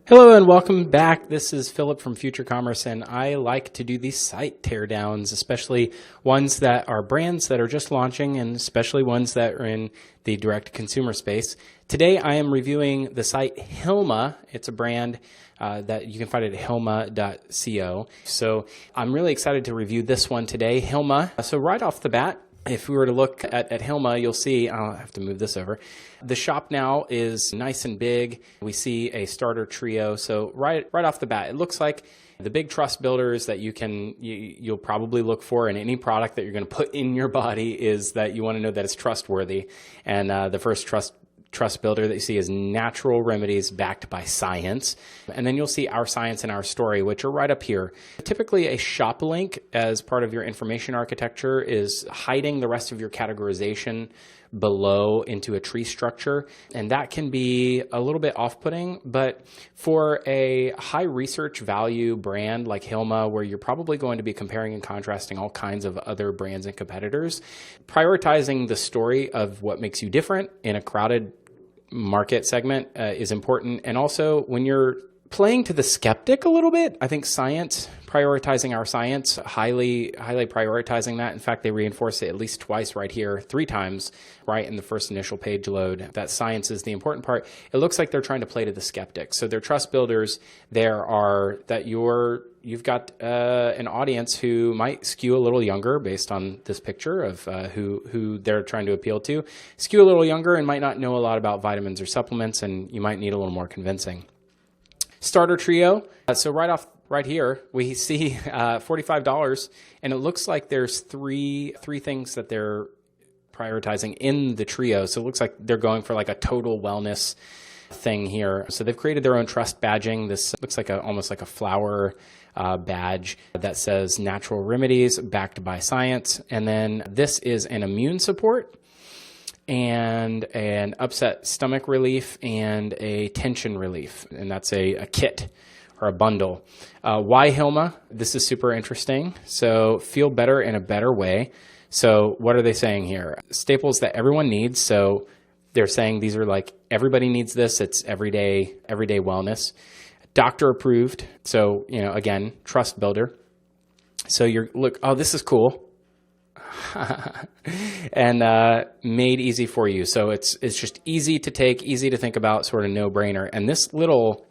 Hello and welcome back. This is Philip from Future Commerce, and I like to do these site teardowns, especially ones that are brands that are just launching and especially ones that are in the direct-to-consumer space. Today I am reviewing the site Hilma. It's a brand that you can find at hilma.co. So I'm really excited to review this one today, Hilma. So right off the bat, if we were to look at Hilma, you'll see, I'll have to move this over. The shop now is nice and big. We see a starter trio. So right off the bat, it looks like the big trust builders that you'll probably look for in any product that you're going to put in your body is that you want to know that it's trustworthy. And the first trust builder that you see is natural remedies backed by science. And then you'll see our science and our story, which are right up here. Typically a shop link as part of your information architecture is hiding the rest of your categorization below into a tree structure. And that can be a little bit off-putting, but for a high research value brand like Hilma, where you're probably going to be comparing and contrasting all kinds of other brands and competitors, prioritizing the story of what makes you different in a crowded market segment is important. And also when you're playing to the skeptic a little bit, I think science, prioritizing our science, highly prioritizing that. In fact, they reinforce it at least twice right here, 3 times right in the first initial page load, that science is the important part. It looks like they're trying to play to the skeptic. So their trust builders there are that you've got an audience who might skew a little younger based on this picture of who they're trying to appeal to, skew a little younger and might not know a lot about vitamins or supplements, and you might need a little more convincing. Starter trio. So right here, we see $45, and it looks like there's three things that they're prioritizing in the trio. So it looks like they're going for like a total wellness thing here. So they've created their own trust badging. This looks like almost like a flower badge that says natural remedies backed by science. And then this is an immune support and an upset stomach relief and a tension relief. And that's a kit or a bundle. Why Hilma? This is super interesting. So feel better in a better way. So what are they saying here? Staples that everyone needs. So they're saying these are like, everybody needs this. It's everyday wellness. Doctor approved. So, again, trust builder. So this is cool. And made easy for you. So it's just easy to take, easy to think about, sort of no-brainer. And this little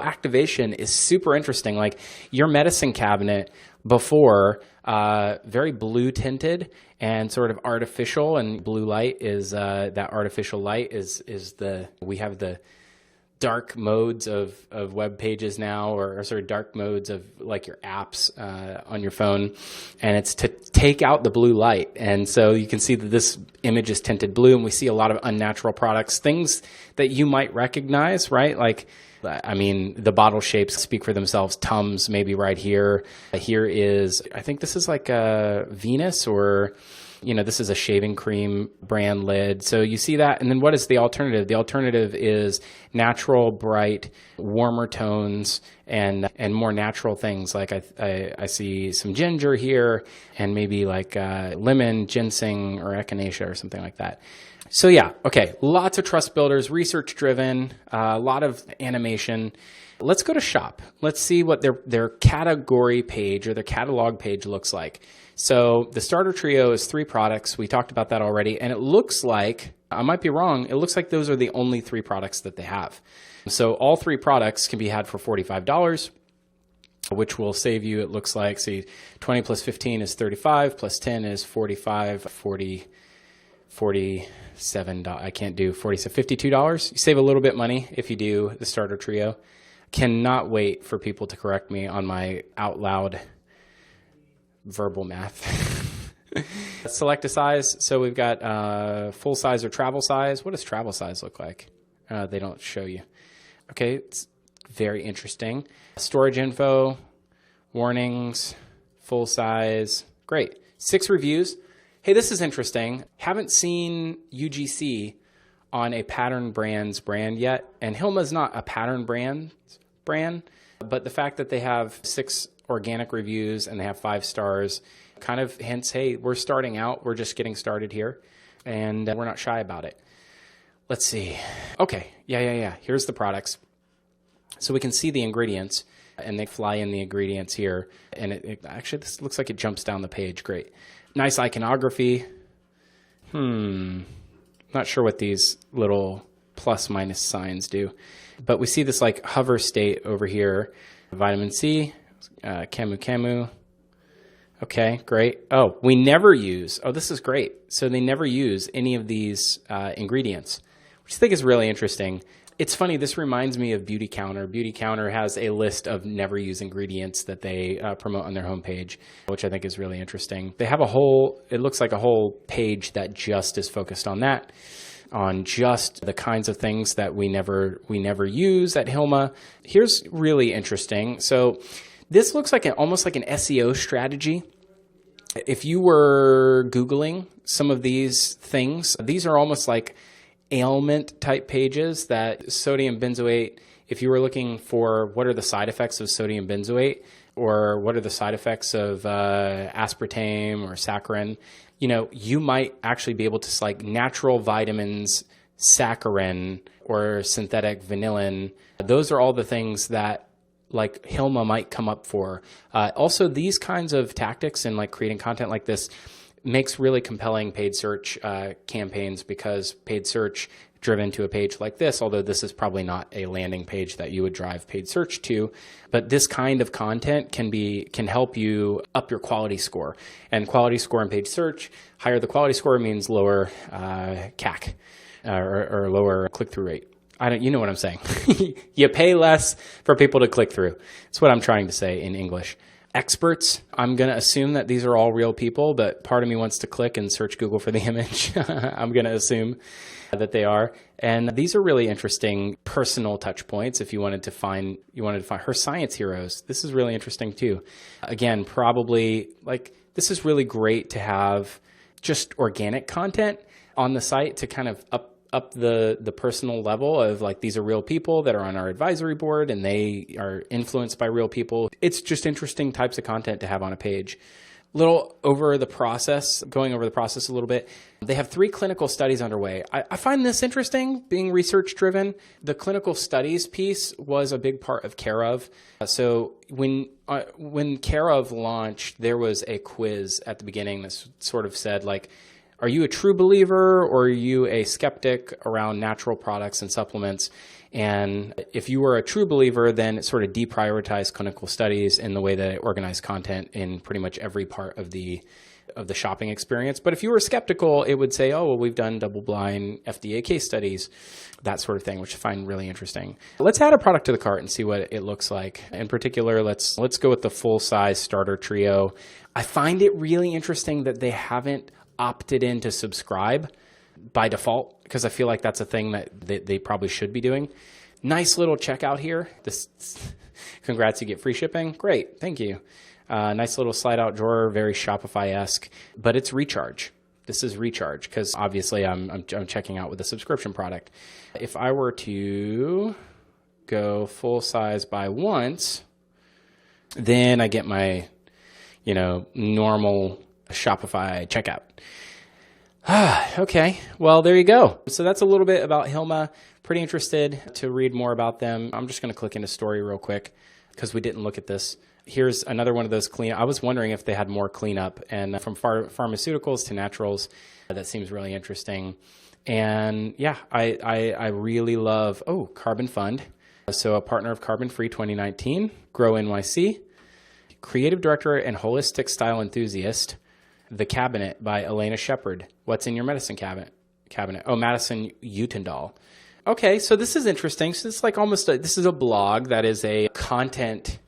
activation is super interesting. Like your medicine cabinet before, very blue tinted and sort of artificial, and blue light is that artificial light we have the dark modes of web pages now, or sort of dark modes of like your apps on your phone, and it's to take out the blue light. And so you can see that this image is tinted blue, and we see a lot of unnatural products, things that you might recognize, right? Like, I mean, the bottle shapes speak for themselves. Tums maybe right here. Here is, I think this is like a Venus, or this is a shaving cream brand lid. So you see that. And then what is the alternative? The alternative is natural, bright, warmer tones and more natural things. Like I see some ginger here, and maybe like lemon, ginseng, or echinacea or something like that. So yeah, okay, lots of trust builders, research driven, a lot of animation. Let's go to shop. Let's see what their category page or their catalog page looks like. So the starter trio is 3 products. We talked about that already. And it looks like, I might be wrong, it looks like those are the only 3 products that they have. So all 3 products can be had for $45, which will save you, it looks like, see, 20 plus 15 is 35, plus 10 is 45, 47, I can't do 47, $52. You save a little bit money if you do the starter trio. Cannot wait for people to correct me on my out loud verbal math. Select a size. So we've got full size or travel size. What does travel size look like? They don't show you. Okay, it's very interesting. Storage info, warnings, full size. Great. 6 reviews. Hey, this is interesting. Haven't seen UGC on a pattern brand yet. And Hilma's not a pattern brand, but the fact that they have 6 organic reviews and they have 5 stars kind of hints, hey, we're starting out, we're just getting started here, and we're not shy about it. Let's see. Okay, yeah. Here's the products. So we can see the ingredients, and they fly in the ingredients here. And actually, this looks like it jumps down the page. Great. Nice iconography. Not sure what these little plus minus signs do. But we see this like hover state over here. Vitamin C, Camu Camu. Okay, great. Oh, we never use, this is great. So they never use any of these ingredients, which I think is really interesting. It's funny, this reminds me of Beauty Counter. Beauty Counter has a list of never use ingredients that they promote on their homepage, which I think is really interesting. They have it looks like a whole page that just is focused on that, on just the kinds of things that we never use at Hilma. Here's really interesting. So this looks like almost like an SEO strategy. If you were Googling some of these things, these are almost like ailment type pages that sodium benzoate. If you were looking for what are the side effects of sodium benzoate, or what are the side effects of aspartame or saccharin, you might actually be able to select natural vitamins, saccharin, or synthetic vanillin. Those are all the things that like Hilma might come up for. Also, these kinds of tactics and like creating content like this makes really compelling paid search campaigns, because paid search driven to a page like this, although this is probably not a landing page that you would drive paid search to, but this kind of content can help you up your quality score. And quality score in paid search, higher the quality score means lower CAC or lower click-through rate. You know what I'm saying. You pay less for people to click through. That's what I'm trying to say in English. Experts, I'm going to assume that these are all real people, but part of me wants to click and search Google for the image. I'm going to assume that they are. And these are really interesting personal touch points. If you wanted to find her science heroes, this is really interesting too. Again, probably this is really great to have just organic content on the site to kind of up the personal level of like, these are real people that are on our advisory board and they are influenced by real people. It's just interesting types of content to have on a page. Going over the process a little bit. They have 3 clinical studies underway. I find this interesting, being research driven. The clinical studies piece was a big part of Care of. So when Care of launched, there was a quiz at the beginning that sort of said like, are you a true believer or are you a skeptic around natural products and supplements? And if you were a true believer, then it sort of deprioritized clinical studies in the way that it organized content in pretty much every part of the shopping experience. But if you were skeptical, it would say, oh, well, we've done double-blind FDA case studies, that sort of thing, which I find really interesting. Let's add a product to the cart and see what it looks like. In particular, let's go with the full-size starter trio. I find it really interesting that they haven't opted in to subscribe by default, because I feel like that's a thing that they probably should be doing. Nice little checkout here. Congrats, you get free shipping. Great, thank you. Nice little slide out drawer, very Shopify-esque, but it's Recharge. This is Recharge because obviously I'm checking out with a subscription product. If I were to go full size by once, then I get my normal Shopify checkout. Okay, well, there you go. So that's a little bit about Hilma. Pretty interested to read more about them. I'm just going to click into story real quick because we didn't look at this. Here's another one of those I was wondering if they had more cleanup, and from pharmaceuticals to naturals. That seems really interesting. And yeah, I really love, Carbon Fund. So a partner of Carbon Free 2019, Grow NYC, creative director and holistic style enthusiast. The Cabinet by Elena Shepard. What's in your medicine cabinet? Oh, Madison Utendahl. Okay, so this is interesting. So it's like this is a blog that is a content.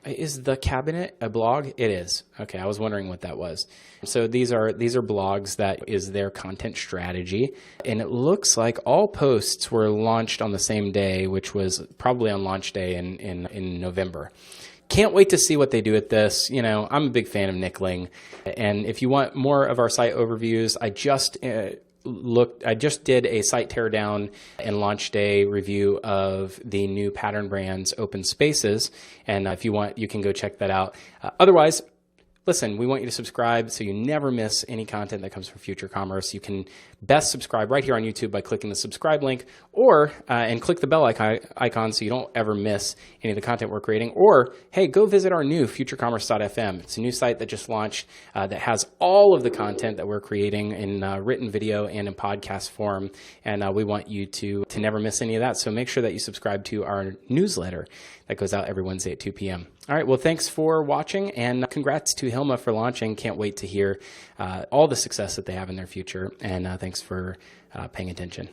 Is The Cabinet a blog? It is. Okay, I was wondering what that was. So these are blogs that is their content strategy, and it looks like all posts were launched on the same day, which was probably on launch day in November. Can't wait to see what they do with this. I'm a big fan of nickeling. And if you want more of our site overviews, I just did a site teardown and launch day review of the new Pattern Brands Open Spaces. And if you want, you can go check that out. Otherwise, listen, we want you to subscribe so you never miss any content that comes from Future Commerce. You can best subscribe right here on YouTube by clicking the subscribe link, or and click the bell icon so you don't ever miss any of the content we're creating. Or, hey, go visit our new futurecommerce.fm. It's a new site that just launched that has all of the content that we're creating in written video and in podcast form. And we want you to never miss any of that. So make sure that you subscribe to our newsletter that goes out every Wednesday at 2 p.m. All right. Well, thanks for watching, and congrats to Hilma for launching. Can't wait to hear all the success that they have in their future. And thanks for paying attention.